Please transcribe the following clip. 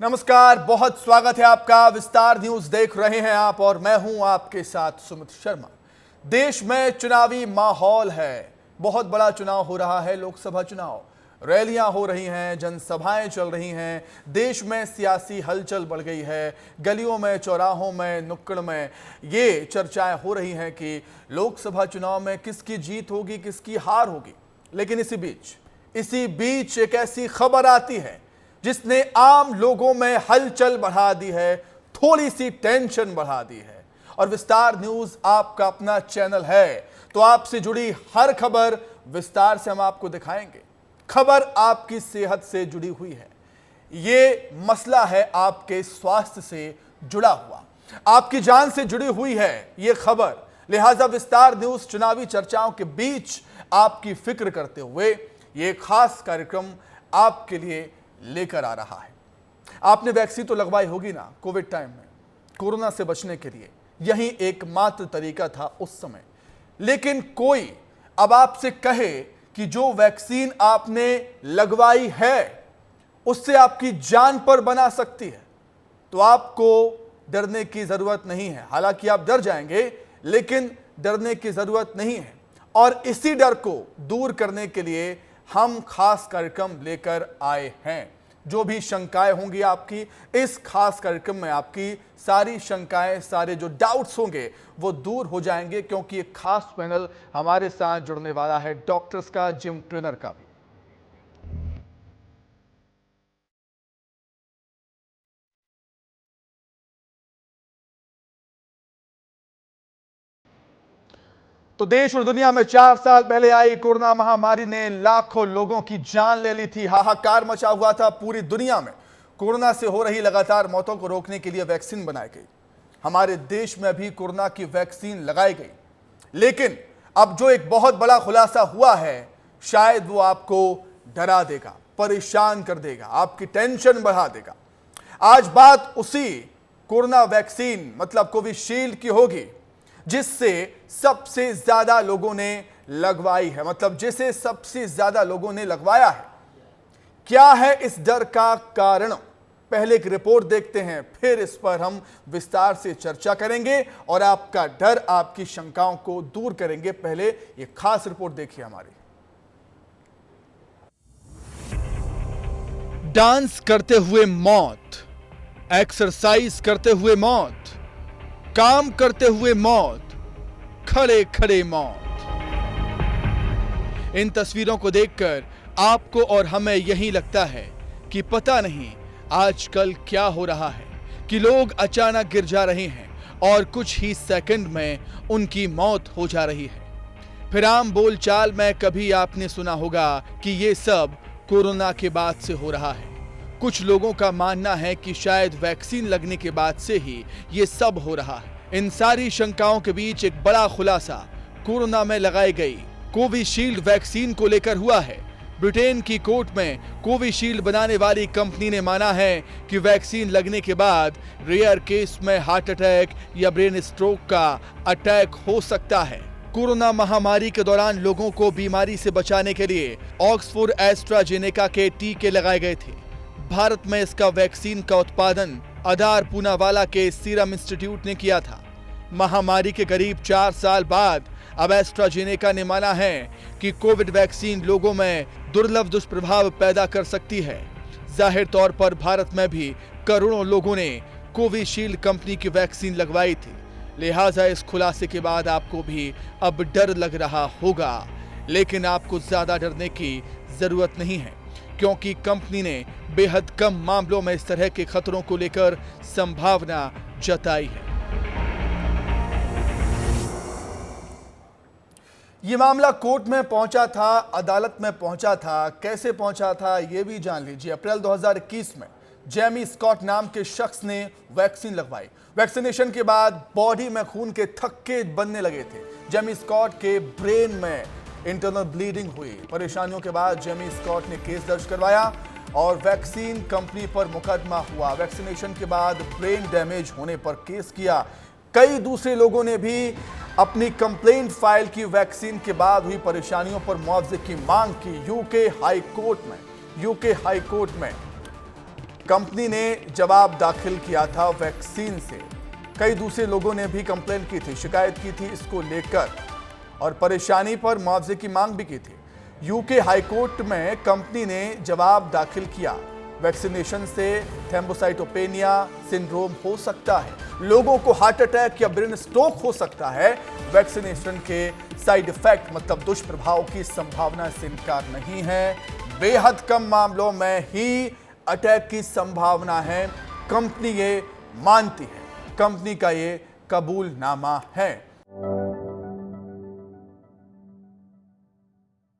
नमस्कार, बहुत स्वागत है आपका। विस्तार न्यूज देख रहे हैं आप और मैं हूं आपके साथ सुमित शर्मा। देश में चुनावी माहौल है, बहुत बड़ा चुनाव हो रहा है, लोकसभा चुनाव। रैलियां हो रही हैं, जनसभाएं चल रही हैं, देश में सियासी हलचल बढ़ गई है। गलियों में, चौराहों में, नुक्कड़ में ये चर्चाएं हो रही हैं कि लोकसभा चुनाव में किसकी जीत होगी, किसकी हार होगी। लेकिन इसी बीच एक ऐसी खबर आती है जिसने आम लोगों में हलचल बढ़ा दी है, थोड़ी सी टेंशन बढ़ा दी है। और विस्तार न्यूज आपका अपना चैनल है, तो आपसे जुड़ी हर खबर विस्तार से हम आपको दिखाएंगे। खबर आपकी सेहत से जुड़ी हुई है, ये मसला है आपके स्वास्थ्य से जुड़ा हुआ, आपकी जान से जुड़ी हुई है ये खबर। लिहाजा विस्तार न्यूज चुनावी चर्चाओं के बीच आपकी फिक्र करते हुए ये खास कार्यक्रम आपके लिए लेकर आ रहा है। आपने वैक्सीन तो लगवाई होगी ना कोविड टाइम में, कोरोना से बचने के लिए यही एकमात्र तरीका था उस समय। लेकिन कोई अब आपसे कहे कि जो वैक्सीन आपने लगवाई है उससे आपकी जान पर बना सकती है, तो आपको डरने की जरूरत नहीं है। हालांकि आप डर जाएंगे, लेकिन डरने की जरूरत नहीं है। और इसी डर को दूर करने के लिए हम खास कार्यक्रम लेकर आए हैं। जो भी शंकाएं होंगी आपकी, इस खास कार्यक्रम में आपकी सारी शंकाएं, सारे जो डाउट्स होंगे वो दूर हो जाएंगे, क्योंकि एक खास पैनल हमारे साथ जुड़ने वाला है डॉक्टर्स का, जिम ट्रेनर का भी। तो देश और दुनिया में 4 साल पहले आई कोरोना महामारी ने लाखों लोगों की जान ले ली थी। हाहाकार मचा हुआ था पूरी दुनिया में। कोरोना से हो रही लगातार मौतों को रोकने के लिए वैक्सीन बनाई गई। हमारे देश में भी कोरोना की वैक्सीन लगाई गई। लेकिन अब जो एक बहुत बड़ा खुलासा हुआ है, शायद वो आपको डरा देगा, परेशान कर देगा, आपकी टेंशन बढ़ा देगा। आज बात उसी कोरोना वैक्सीन मतलब कोविशील्ड की होगी, जिससे सबसे ज्यादा लोगों ने लगवाई है, मतलब जिसे सबसे ज्यादा लोगों ने लगवाया है। क्या है इस डर का कारण? पहले एक रिपोर्ट देखते हैं, फिर इस पर हम विस्तार से चर्चा करेंगे और आपका डर, आपकी शंकाओं को दूर करेंगे। पहले ये खास रिपोर्ट देखिए हमारी। डांस करते हुए मौत, एक्सरसाइज करते हुए मौत, काम करते हुए मौत, खड़े खड़े मौत। इन तस्वीरों को देखकर आपको और हमें यही लगता है कि पता नहीं आजकल क्या हो रहा है कि लोग अचानक गिर जा रहे हैं और कुछ ही सेकंड में उनकी मौत हो जा रही है। फिर आम बोलचाल में कभी आपने सुना होगा कि ये सब कोरोना के बाद से हो रहा है। कुछ लोगों का मानना है कि शायद वैक्सीन लगने के बाद से ही ये सब हो रहा है। इन सारी शंकाओं के बीच एक बड़ा खुलासा कोरोना में लगाई गई कोविशील्ड वैक्सीन को लेकर हुआ है। ब्रिटेन की कोर्ट में कोविशील्ड बनाने वाली कंपनी ने माना है कि वैक्सीन लगने के बाद रेयर केस में हार्ट अटैक या ब्रेन स्ट्रोक का अटैक हो सकता है। कोरोना महामारी के दौरान लोगों को बीमारी से बचाने के लिए ऑक्सफोर्ड एस्ट्राजेनेका के टीके लगाए गए थे। भारत में इसका वैक्सीन का उत्पादन अदार पूनावाला के सीरम इंस्टीट्यूट ने किया था। महामारी के करीब 4 साल बाद अब एस्ट्राजेनेका ने माना है कि कोविड वैक्सीन लोगों में दुर्लभ दुष्प्रभाव पैदा कर सकती है। जाहिर तौर पर भारत में भी करोड़ों लोगों ने कोविशील्ड कंपनी की वैक्सीन लगवाई थी। लिहाजा इस खुलासे के बाद आपको भी अब डर लग रहा होगा, लेकिन आपको ज्यादा डरने की जरूरत नहीं है, क्योंकि कंपनी ने बेहद कम मामलों में इस तरह के खतरों को लेकर संभावना जताई है। ये मामला कोर्ट में पहुंचा था, अदालत में पहुंचा था। कैसे पहुंचा था ये भी जान लीजिए। अप्रैल 2021 में जेमी स्कॉट नाम के शख्स ने वैक्सीन लगवाई। वैक्सीनेशन के बाद बॉडी में खून के थक्के बनने लगे थे। जेमी स्कॉट के ब्रेन में इंटरनल ब्लीडिंग हुई। परेशानियों के बाद जेमी स्कॉट ने केस दर्ज करवाया और वैक्सीन कंपनी पर मुकदमा हुआ। वैक्सीनेशन के बाद ब्रेन डैमेज होने पर केस किया। कई दूसरे लोगों ने भी अपनी कंप्लेंट फाइल की। वैक्सीन के बाद हुई परेशानियों पर मुआवजे की मांग की यूके हाई कोर्ट में। कंपनी ने जवाब दाखिल किया था वैक्सीन से। कई दूसरे लोगों ने भी कंप्लेन की थी, शिकायत की थी इसको लेकर और परेशानी पर मुआवजे की मांग भी की थी। यूके हाईकोर्ट में कंपनी ने जवाब दाखिल किया। वैक्सीनेशन से थ्रोम्बोसाइटोपेनिया सिंड्रोम हो सकता है, लोगों को हार्ट अटैक या ब्रेन स्ट्रोक हो सकता है। वैक्सीनेशन के साइड इफेक्ट मतलब दुष्प्रभाव की संभावना से इनकार नहीं है। बेहद कम मामलों में ही अटैक की संभावना है। कंपनी ये मानती है, कंपनी का ये कबूलनामा है।